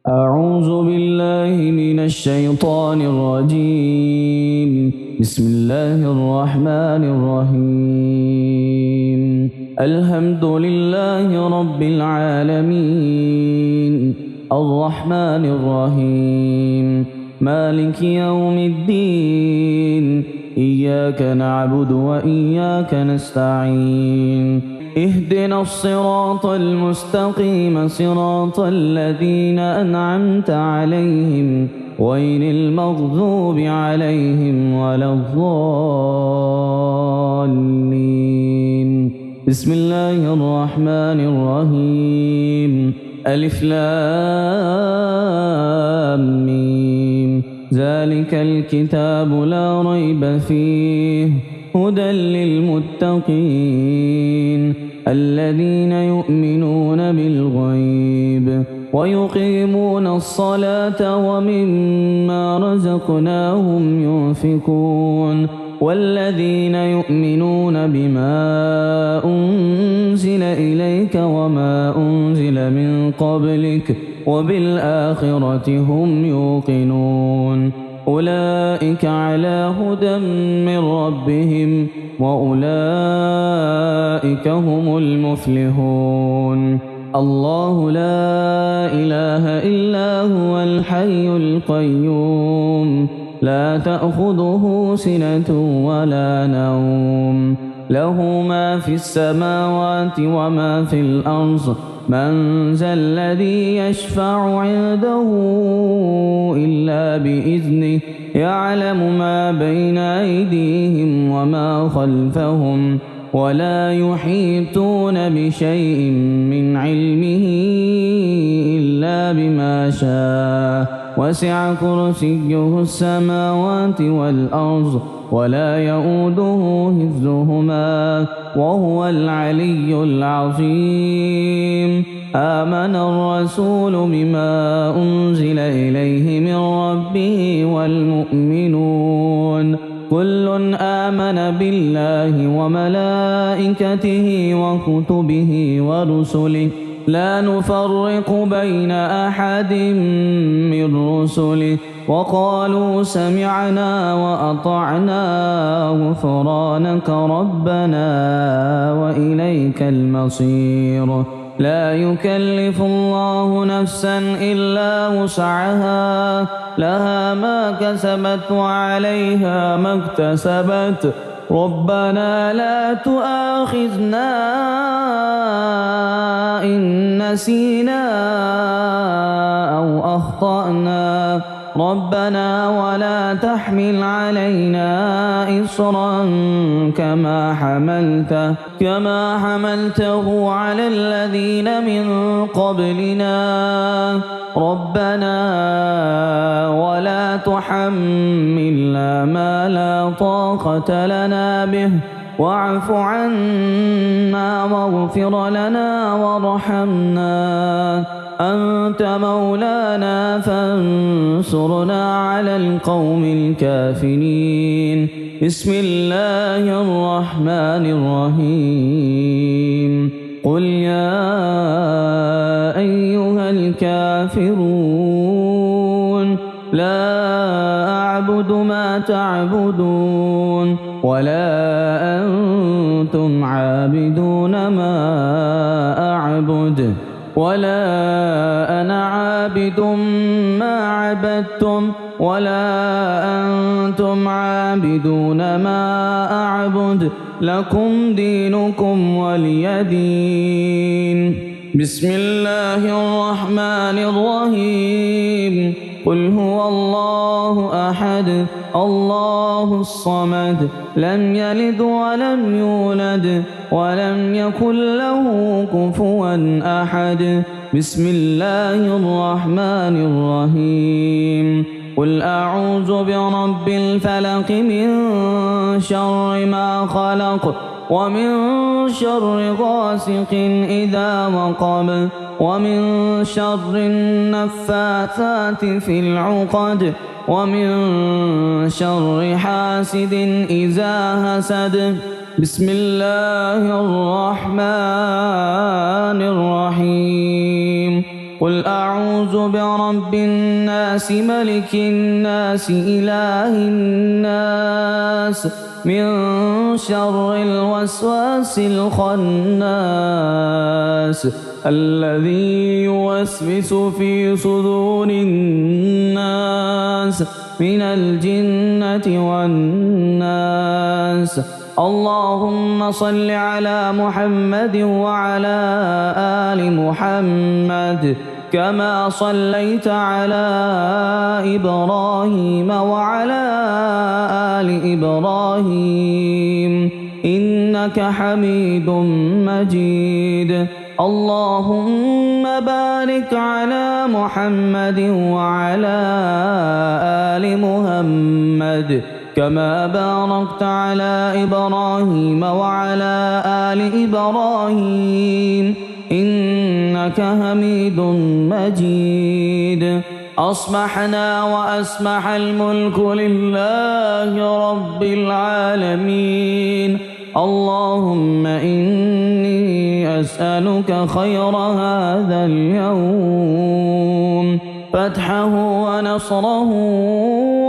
أعوذ بالله من الشيطان الرجيم. بسم الله الرحمن الرحيم. الحمد لله رب العالمين، الرحمن الرحيم، مالك يوم الدين. إياك نعبد وإياك نستعين. اهدنا الصراط المستقيم، صراط الذين أنعمت عليهم غير المغضوب عليهم ولا الضالين. بسم الله الرحمن الرحيم. ألف لام ميم. ذلك الكتاب لا ريب فيه هدى للمتقين الذين يؤمنون بالغيب ويقيمون الصلاة ومما رزقناهم ينفقون والذين يؤمنون بما أنزل إليك وما أنزل من قبلك وبالآخرة هم يوقنون. أولئك على هدى من ربهم وأولئك هم المفلحون. الله لا إله إلا هو الحي القيوم، لا تأخذه سنة ولا نوم، له ما في السماوات وما في الأرض. من ذا الذي يشفع عنده إلا بإذنه، يعلم ما بين أيديهم وما خلفهم ولا يحيطون بشيء من علمه إلا بما شاء. وسع كرسيه السماوات والأرض ولا يؤوده حفظهما وهو العلي العظيم. آمن الرسول بما أنزل إليه من ربه والمؤمنون كل آمن بالله وملائكته وكتبه ورسله لا نفرق بين أحد من رسله وقالوا سمعنا وأطعنا غفرانك ربنا وإليك المصير. لا يكلف الله نفسا إلا وسعها، لها ما كسبت وعليها ما اكتسبت. ربنا لا تؤاخذنا إن نسينا أو أخطأنا، ربنا ولا تحمل علينا إصرا كما حملته على الذين من قبلنا، ربنا ولا تحملنا ما لا طاقة لنا به واعف عنا واغفر لنا وارحمنا، أنت مولانا فانصرنا على القوم الكافرين. بسم الله الرحمن الرحيم. قل يا أيها الكافرون لا أعبد ما تعبدون ولا أنتم عابدون ما أعبد ولا أنا عابد ما عبدتم ولا أنتم عابدون ما أعبد، لكم دينكم ولي دين. بسم الله الرحمن الرحيم. قل هو الله أحد الله الصمد لم يلد ولم يولد ولم يكن له كفوا أحد. بسم الله الرحمن الرحيم. قل أعوذ برب الفلق من شر ما خلق ومن شر غاسق إذا وقب ومن شر النفاثات في العقد ومن شر حاسد إذا حسد. بسم الله الرحمن الرحيم. قل أعوذ برب الناس ملك الناس إله الناس من شر الوسواس الخناس الذي يوسوس في صدور الناس من الجنة والناس. اللهم صل على محمد وعلى آل محمد كما صليت على إبراهيم وعلى آل إبراهيم إنك حميد مجيد. اللهم بارك على محمد وعلى آل محمد كما باركت على إبراهيم وعلى آل إبراهيم إنك حميد مجيد. أصبحنا وأصبح الملك لله رب العالمين. اللهم إني أسألك خير هذا اليوم، فتحه ونصره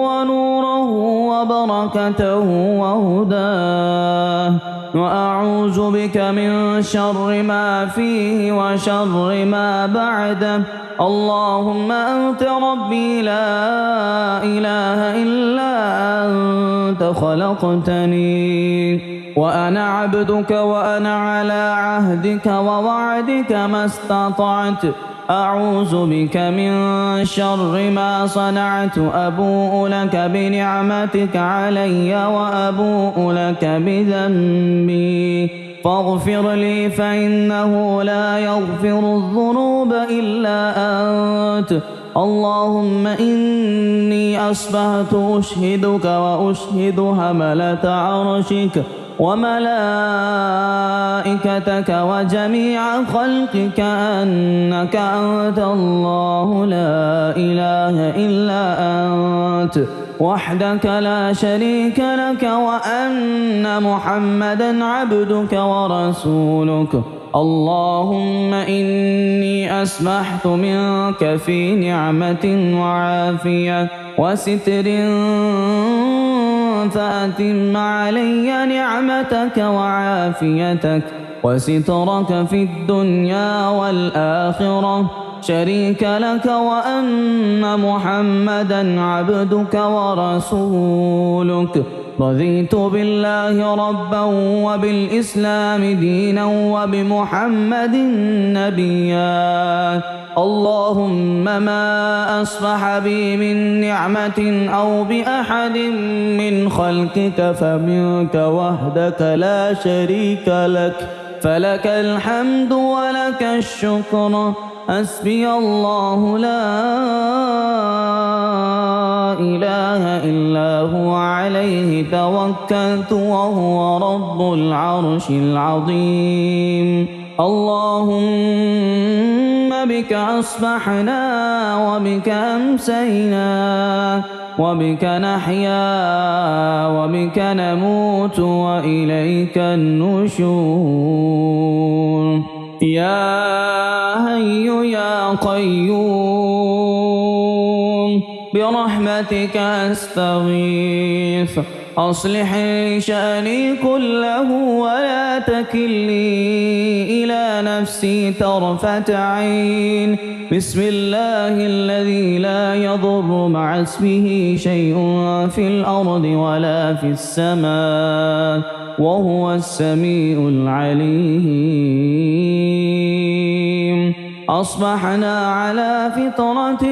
ونوره وبركته وهداه، وأعوذ بك من شر ما فيه وشر ما بعده. اللهم أنت ربي لا إله إلا أنت خلقتني وأنا عبدك وأنا على عهدك ووعدك ما استطعت. أعوذ بك من شر ما صنعت. أبوء لك بنعمتك علي وأبوء لك بذنبي فاغفر لي فإنه لا يغفر الذنوب إلا أنت. اللهم إني أصبحت أشهدك وأشهد حملة عرشك وملائكتك وجميع خلقك أنك أنت الله لا إله إلا أنت وحدك لا شريك لك، وأن محمدًا عبدك ورسولك. اللهم إني أسمحت منك في نعمة وعافية وستر، فأتم علي نعمتك وعافيتك وسترك في الدنيا والآخرة شريك لك، وأن محمدًا عبدك ورسولك. رضيت بالله ربا وبالإسلام دينا وبمحمد نبيا. اللهم ما أصبح بي من نعمة أو بأحد من خلقك فمنك وحدك لا شريك لك، فلك الحمد ولك الشكر. حسبي الله لا إله إلا هو عليه توكلت وهو رب العرش العظيم. اللهم بك أصبحنا وبك أمسينا وبك نحيا وبك نموت وإليك النشور. يا حي يا قيوم برحمتك أستغيث، أصلح لي شأني كله ولا تكلني إلى نفسي طرفة عين. بسم الله الذي لا يضر مع اسمه شيء في الأرض ولا في السماء وهو السميع العليم. أصبحنا على فطرة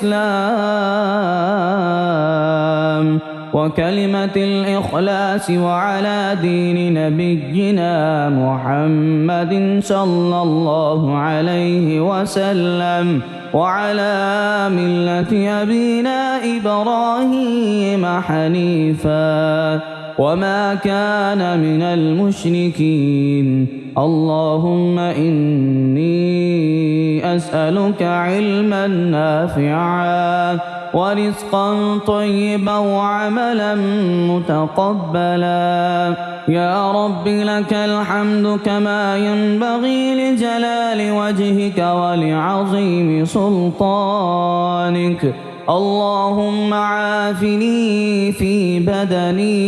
الإسلام وكلمة الإخلاص وعلى دين نبينا محمد صلى الله عليه وسلم وعلى ملة أبينا إبراهيم حنيفا وما كان من المشركين. اللهم إني أسألك علما نافعا ورزقا طيبا وعملا متقبلا. يا رب لك الحمد كما ينبغي لجلال وجهك ولعظيم سلطانك. اللهم عافني في بدني،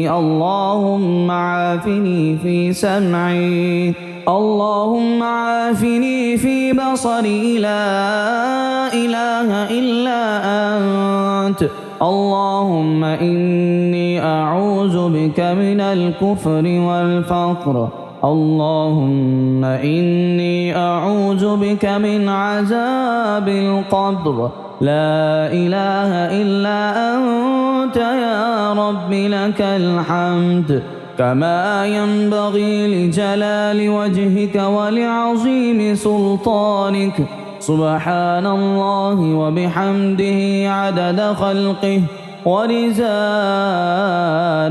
اللهم عافني في سمعي، اللهم عافني في بصري، لا إله إلا أنت. اللهم إني أعوذ بك من الكفر والفقر، اللهم إني أعوذ بك من عذاب القبر. لا إله إلا أنت يا رب لك الحمد كما ينبغي لجلال وجهك ولعظيم سلطانك. سبحان الله وبحمده عدد خلقه ورضا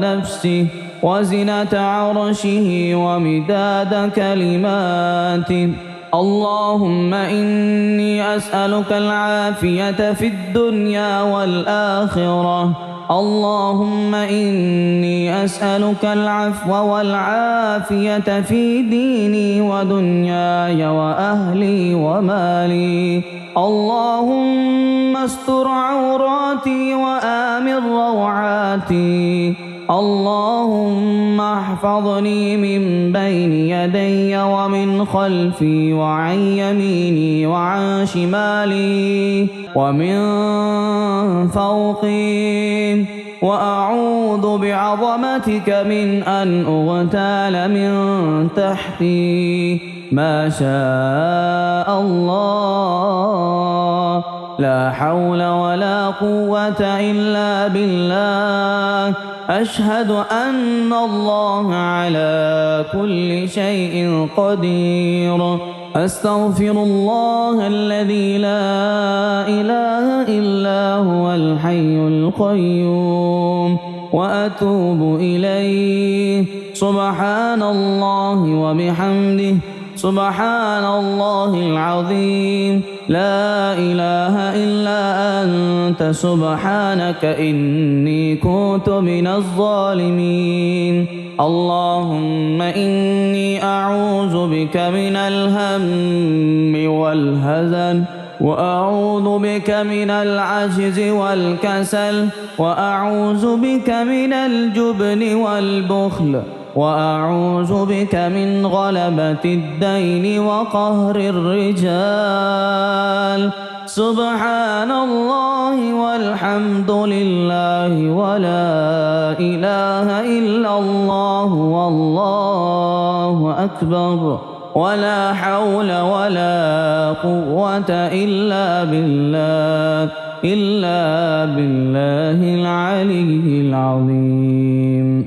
نفسه وزنة عرشه ومداد كلماته. اللهم إني أسألك العافية في الدنيا والآخرة. اللهم إني أسألك العفو والعافية في ديني ودنياي وأهلي ومالي. اللهم استر عوراتي وآمن روعاتي. اللهم احفظني من بين يدي ومن خلفي وعن يميني وعن شمالي ومن فوقي، وأعوذ بعظمتك من أن أغتال من تحتي. ما شاء الله، لا حول ولا قوة إلا بالله. أشهد أن الله على كل شيء قدير. أستغفر الله الذي لا إله إلا هو الحي القيوم وأتوب إليه. سبحان الله وبحمده، سبحان الله العظيم. لا إله إلا أنت سبحانك إني كنت من الظالمين. اللهم إني أعوذ بك من الهم والهزن، وأعوذ بك من العجز والكسل، وأعوذ بك من الجبن والبخل، وأعوذ بك من غلبة الدين وقهر الرجال. سبحان الله والحمد لله ولا إله إلا الله والله أكبر، ولا حول ولا قوة إلا بالله العلي العظيم.